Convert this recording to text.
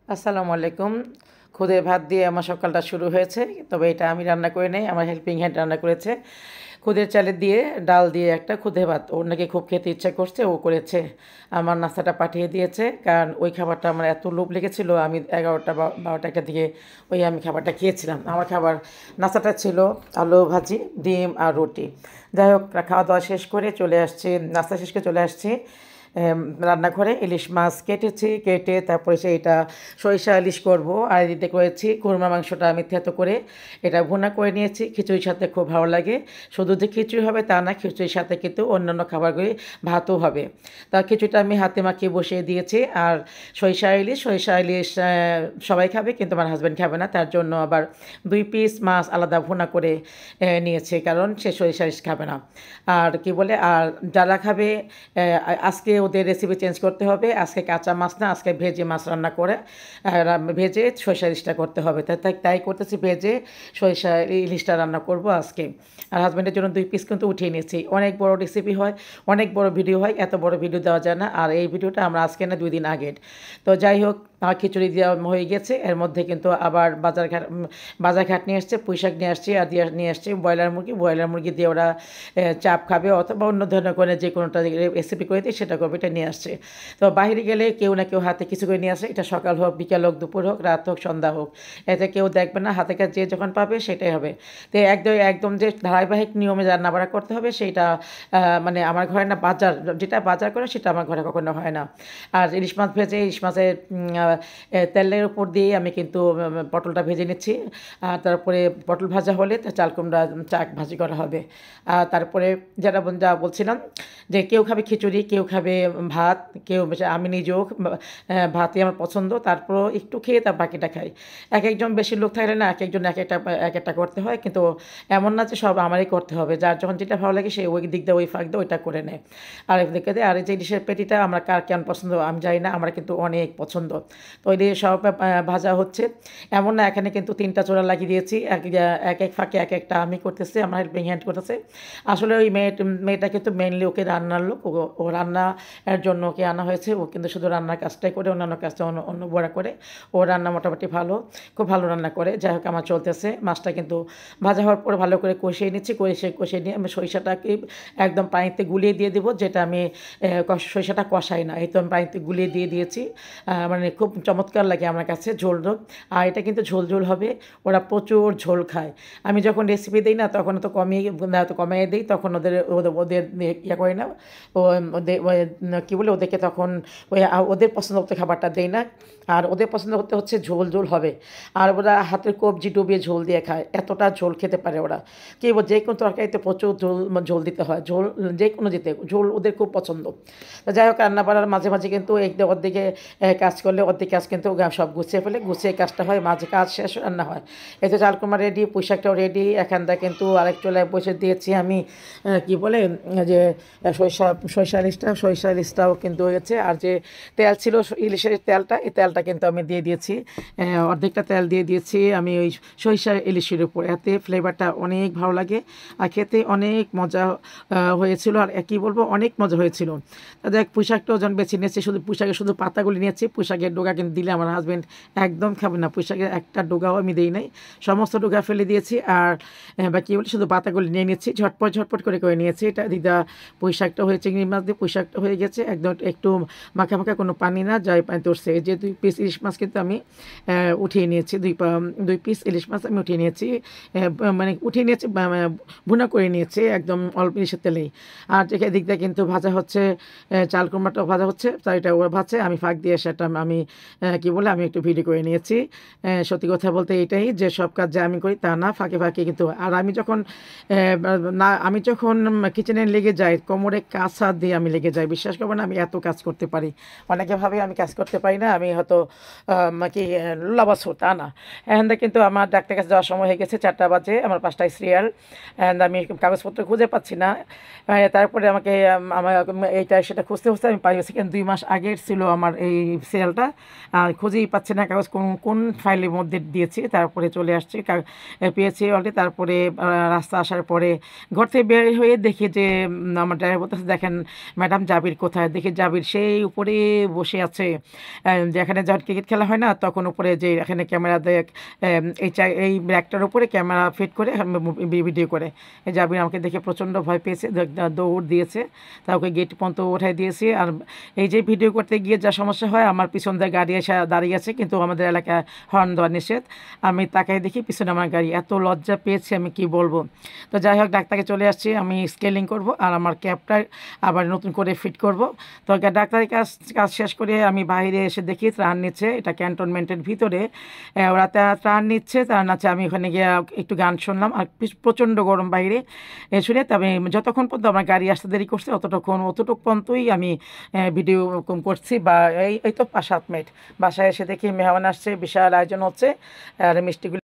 আসসালামু আলাইকুম। খুদে ভাত দিয়ে আমার সকালটা শুরু হয়েছে। তবে এটা আমি রান্না করি নাই, আমার হেল্পিং হ্যান্ড রান্না করেছে। খুদের চালের দিয়ে ডাল দিয়ে একটা খুদে ভাত। ওর নাকি খুব খেতে ইচ্ছা করছে, ও করেছে। আমার নাস্তাটা পাঠিয়ে দিয়েছে, কারণ ওই খাবারটা আমার এত লোভ লেগেছিল, আমি 11টা বা 12টা একটা দিকে আমি খাবারটা খেয়েছিলাম। আমার খাবার নাস্তাটা ছিল আলু ভাজি, ডিম আর রুটি। যাই হোক, খাওয়া দাওয়া শেষ করে চলে আসছি, নাস্তা শেষ করে চলে আসছি রান্নাঘরে। ইলিশ মাছ কেটে তারপরে এটা সরিষা ইলিশ করব। আর এদিকে করেছি কুরমা মাংসটা আমি থেতো করে এটা ভুনা করে নিয়েছি। খিচুড়ির সাথে খুব ভালো লাগে। শুধু যে খিচুড়ি হবে তা না, খিচুড়ির সাথে কিন্তু অন্যান্য খাবারগুলি ভাতও হবে। তা খিচুড়িটা আমি হাতে মাখিয়ে বসিয়ে দিয়েছি। আর সরিষা ইলিশ সবাই খাবে, কিন্তু আমার হাজব্যান্ড খাবে না, তার জন্য আবার 2 পিস মাছ আলাদা ভুনা করে নিয়েছে, কারণ সে সরিষা ইলিশ খাবে না। আর কি বলে, আর যারা খাবে আজকে ওদের রেসিপি চেঞ্জ করতে হবে। আজকে কাঁচা মাছ না, আজকে ভেজে মাছ রান্না করে ভেজে সরিষা ইলিশটা করতে হবে। তাই করতেছি, ভেজে সরিষা ইলিশটা রান্না করব আজকে। আর হাজব্যান্ডের জন্য 2 পিস কিন্তু উঠিয়ে নিয়েছি। অনেক বড় রেসিপি হয়, অনেক বড় ভিডিও হয়, এত বড় ভিডিও দেওয়া যায় না। আর এই ভিডিওটা আমরা আজকে না 2 দিন আগের। তো যাই হোক, আমার খিচুড়ি দেওয়া হয়ে গেছে। এর মধ্যে কিন্তু আবার বাজার ঘাট নিয়ে আসছে, পুঁইশাক নিয়ে আসছি, আর নিয়ে আসছি ব্রয়লার মুরগি দিয়ে ওরা চাপ খাবে, অথবা অন্য ধরনের করে যে কোনোটা রেসিপি করে দিই সেটা করবে, এটা নিয়ে আসছে। তো বাইরে গেলে কেউ না কেউ হাতে কিছু করে নিয়ে আসে, এটা সকাল হোক, বিকাল হোক, দুপুর হোক, রাত হোক, সন্ধ্যা হোক, এতে কেউ দেখবে না। হাতে কাছে যে যখন পাবে সেটাই হবে। তো একদম একদম যে ধারাবাহিক নিয়মে রান্না বাড়া করতে হবে সেটা মানে আমার ঘরে না, যেটা বাজার করে সেটা আমার ঘরে কখনো হয় না। আর ইলিশ মাছ ভেজে ইলিশ মাছের তেলের উপর দিয়ে আমি কিন্তু পটলটা ভেজে নিচ্ছি। আর তারপরে পটল ভাজা হলে চাল কুমড়া ভাজি করা হবে। আর তারপরে যা বলছিলাম, যে কেউ খাবে খিচুড়ি, কেউ খাবে ভাত, আমি নিজেও ভাতই আমার পছন্দ। তারপরও একটু খেয়ে তার বাকিটা খাই। একজন বেশি লোক থাকলে না, এক একটা করতে হয়, কিন্তু এমন না যে সব আমারই করতে হবে। যার যখন যেটা ভালো লাগে সে ওই দিক দিয়ে ওই ফাঁক দিয়ে ওইটা করে নেয়। আর এদিকে আর এই যে ইলিশের পেটিটা আমরা কার কেমন পছন্দ আমি জানি না, আমার কিন্তু অনেক পছন্দ। তো ওই দিয়ে সব ভাজা হচ্ছে। এমন না, এখানে কিন্তু 3টা চোড়া লাগিয়ে দিয়েছি, এক এক ফাঁকে এক একটা আমি করতেছি, আমার হেল্পিং হ্যান্ড করতেছে। আসলে ওই মেয়েটা কিন্তু মেনলি ওকে রান্নার লোক, ও রান্নার জন্য ওকে আনা হয়েছে। ও কিন্তু শুধু রান্নার কাজটাই করে, অন্যান্য কাজটা অন্য বড়া করে। ও রান্না মোটামুটি খুব ভালো রান্না করে। যাই হোক, আমার চলতেছে। মাছটা কিন্তু ভাজা হওয়ার পর ভালো করে কষিয়ে নিচ্ছি। কষিয়ে নিয়ে আমি সরিষাটাকে একদম পানিতে গুলিয়ে দিয়ে দেবো, যেটা আমি সরিষাটা কষাই না, এই তো আমি পানিতে গুলিয়ে দিয়ে দিয়েছি। মানে খুব চমৎকার লাগে আমার কাছে ঝোল। আর এটা কিন্তু ঝোল হবে। ওরা প্রচুর ঝোল খায়। আমি যখন রেসিপি দিই না, তখন তো কমিয়ে দিই, তখন ওদের ওদের ওদের ইয়ে করি না। কী বলে, ওদেরকে তখন ওদের পছন্দ মতো খাবারটা দেই না। আর ওদের পছন্দ করতে হচ্ছে ঝোল হবে। আর ওরা হাতের কবজি ডুবিয়ে ঝোল দিয়ে খায়, এতটা ঝোল খেতে পারে ওরা। কী বল, যে কোনো তরকারিতে প্রচুর ঝোল দিতে হয়, যে কোনো ঝোল ওদের খুব পছন্দ। তো যাই হোক, রান্না বাড়ার মাঝে মাঝে কিন্তু ওর দিকে কাজ করলে ওর কাজ কিন্তু সব গুছিয়ে কাজটা হয়, মাঝে কাজ শেষ রান্না হয়। এই তো চালকুমা রেডি, পুঁইশাকটাও রেডি। এখানটা কিন্তু আরেক চুলায় বসে দিয়েছি আমি কি বলে, যে সরিষা ইলিশটাও কিন্তু হয়েছে। আর যে তেল ছিল ইলিশের তেলটা, এই তেলটা কিন্তু আমি দিয়ে দিয়েছি, অর্ধেকটা তেল দিয়ে দিয়েছি আমি ওই সরিষা ইলিশের উপর। এতে ফ্লেভারটা অনেক ভালো লাগে, আর খেতে অনেক মজা হয়েছিল। আর কী বলবো, অনেক মজা হয়েছিল। দেখ, পুঁইশাকটাও যখন বেছে নিয়েছি, শুধু পাতাগুলি নিয়েছি। পুঁইশাকের ডোগা কিন্তু দিলে আমার হাজব্যান্ড একদম খাবে না, পুঁইশাকের একটা ডোগাও আমি দিই নাই, সমস্ত ডোগা ফেলে দিয়েছি। আর বা কী বলি, শুধু পাতাগুলি নিয়ে নিচ্ছি, ঝটপট করে নিয়েছি। এটা দিদা, পুঁইশাকটা হয়ে চিংড়ি মাছ দিয়ে পুঁইশাকটা হয়ে গেছে একদম, একটু মাখা কোনো পানি না, যাই পানি তুলছে। এই যে 2 পিস ইলিশ মাছ কিন্তু আমি উঠিয়ে নিয়েছি, 2 পিস ইলিশ মাছ আমি উঠিয়ে নিয়েছি, মানে উঠিয়ে নিয়েছি, ভুনা করে নিয়েছি একদম অল্প ইলিশের তেলেই। আর এদিক দিয়ে কিন্তু ভাজা হচ্ছে, চাল কুমড়াটাও ভাজা হচ্ছে, তাই এটা ওরা ভাজছে, আমি ফাঁক দিয়ে সেটা আমি কি বলে আমি একটু ভিডিও করে নিয়েছি। সত্যি কথা বলতে এটাই, যে সব কাজ যে আমি করি তা না, ফাঁকে কিন্তু। আর আমি যখন কিচেনে লেগে যাই, কোমরে কাঁচা দিয়ে আমি লেগে যাই, বিশ্বাস করবো না, আমি এত কাজ করতে পারি। অনেকে ভাবে আমি কাজ করতে পারি না, আমি হয়তো কি লুলাবাসু, তা না। এখানটা কিন্তু আমার ডাক্তার কাছে যাওয়ার সময় হয়ে গেছে, 4টা বাজে, আমার 5টায় সিরিয়াল। অ্যান্ড আমি কাগজপত্র খুঁজে পাচ্ছি না। তারপরে আমাকে আমার সেটা খুঁজতে আমি পাই, সেখানে 2 মাস আগের ছিল আমার এই সিরিয়ালটা। খুঁজেই পাচ্ছে না কাগজ কোন কোন ফাইলের মধ্যে দিয়েছি। তারপরে চলে আসছে পেয়েছি অলরেডি। তারপরে রাস্তা আসার পরে ঘর থেকে বের হয়ে দেখি যে আমার ড্রাইভার বলতেছে, দেখেন ম্যাডাম জাবির কোথায়? দেখি জাবির সেই উপরে বসে আছে, যেখানে যখন ক্রিকেট খেলা হয় না তখন উপরে যে এখানে ক্যামেরা দেখ, এই ব্যাগটার উপরে ক্যামেরা ফিট করে ভিডিও করে। এই জাবির আমাকে দেখে প্রচণ্ড ভয় পেয়েছে, দৌড় দিয়েছে, তা ওকে গেট পর্যন্ত উঠাই দিয়েছি। আর এই যে ভিডিও করতে গিয়ে যা সমস্যা হয়, আমার পিছন দিয়ে গাড়ি এসে দাঁড়িয়ে আছে, কিন্তু আমাদের এলাকায় হর্ন দেওয়া নিষেধ। আমি তাকাই দেখি পিছনে আমার গাড়ি, এত লজ্জা পেয়েছি আমি কি বলবো। তো যাই হোক, ডাক্তারকে চলে আসছি, আমি স্কেলিং করব আর আমার ক্যাবটা আবার নতুন করে ফিট করব। তো ডাক্তারের কাজ শেষ করে আমি বাইরে এসে দেখি ত্রাণ নিচ্ছে, এটা ক্যান্টনমেন্টের ভিতরে। ওরা ত্রাণ নিচ্ছে, ত্রাণ আছে। আমি ওখানে গিয়ে একটু গান শুনলাম, আর প্রচণ্ড গরম বাইরে শুনে তবে যতক্ষণ পর্যন্ত আমার গাড়ি আসতে দেরি করছে অতটুকু পর্যন্তই আমি ভিডিও করছি। বা এই তো 5-7 মিনিট বাসায় এসে দেখি মেহমান আসছে, বিশাল আয়োজন হচ্ছে, আর মিষ্টিগুলো